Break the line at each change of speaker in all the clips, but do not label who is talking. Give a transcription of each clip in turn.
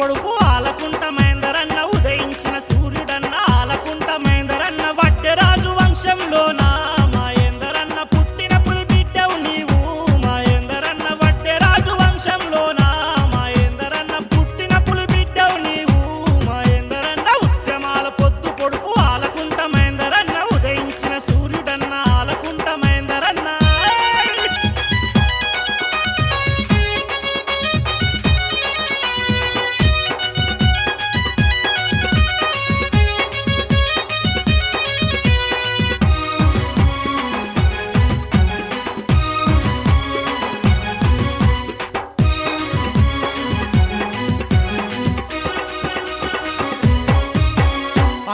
పొడుపు ఆలకుంట మహేందరన్న ఉదయించిన సూర్యుడన్న ఆలకుంట మహేందరన్న వడ్డెరాజు వంశంలోన మహేందరన్న పుట్టిన పులి బిడ్డవు నీవు మహేందరన్న వడ్డెరాజు వంశంలోన మహేందరన్న పుట్టిన పులి బిడ్డవు నీవు మహేందరన్న ఉద్యమాల పొద్దు పొడుపు ఆలకుంట మహేందరన్న ఉదయించిన సూర్యుడన్న ఆలకుంట మహేందరన్న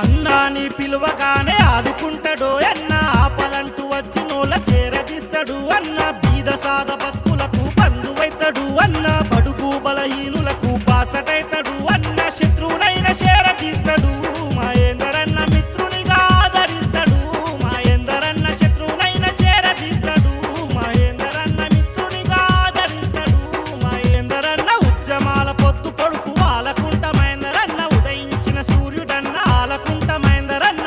అన్నాని పిలువగానే ఆదుకుంటాడు అన్న ఆపదంటూ వచ్చి నోల చేరదీస్తాడు అన్న బీద సాద బతుకులకు బంధువైతాడు అన్న బడుగు బలహీనులకు బాసటైతాడు అన్న శత్రువునైన చేరదీస్తాడు మహేందరన్న మిత్రునిగా ఆదరిస్తాడు మహేందరన్న శత్రువునైన చేరదీస్తాడు మహేందరన్న మిత్రునిగా ఆదరిస్తాడు మహేందరన్న ఉద్యమాల పొద్దు పొడుపు ఆలకుంట మహేందరన్న ఉదయించిన సూర్యుడన్న ఆలకుంట మహేందరన్న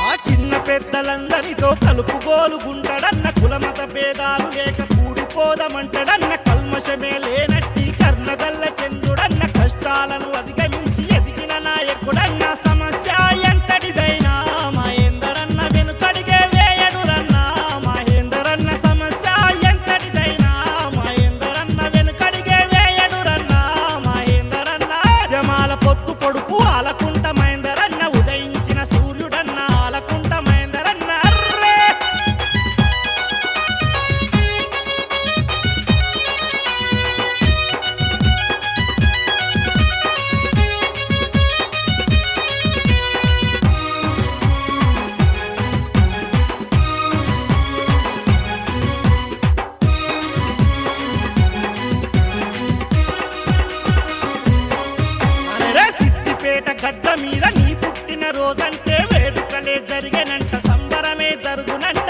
ఆ చిన్న పెద్దలందరితో కలుపుగోలుగుంటాడన్న కులమత భేదాలు లేక కూడిపోదమంటాడన్న కల్మషమే లేనట్టి కర్ణగల్ల చంద్రుడన్న కష్టాలను అధిగమించి ఎదిగిన నాయకుడన్న సమస్య ఎంతటిదైనా మహేందరన్న వెనుకడిగే వేయడురన్న మహేందరన్న సమస్య ఎంతటిదైనా మహేందరన్న వెనుకడిగే వేయడురన్న మహేందరన్న జమాల పొత్తు పొడుపు ఆలకుంట మహేందరన్న ఉదయించిన సూర్యుడన్న ఆలకుంట మహేందరన్న అర్రే అరే సిద్దిపేట గడ్డ మీద నీ పుట్టిన రోజంటే వేడుకలే జరిగేనంట సంబరమే జరుగునంట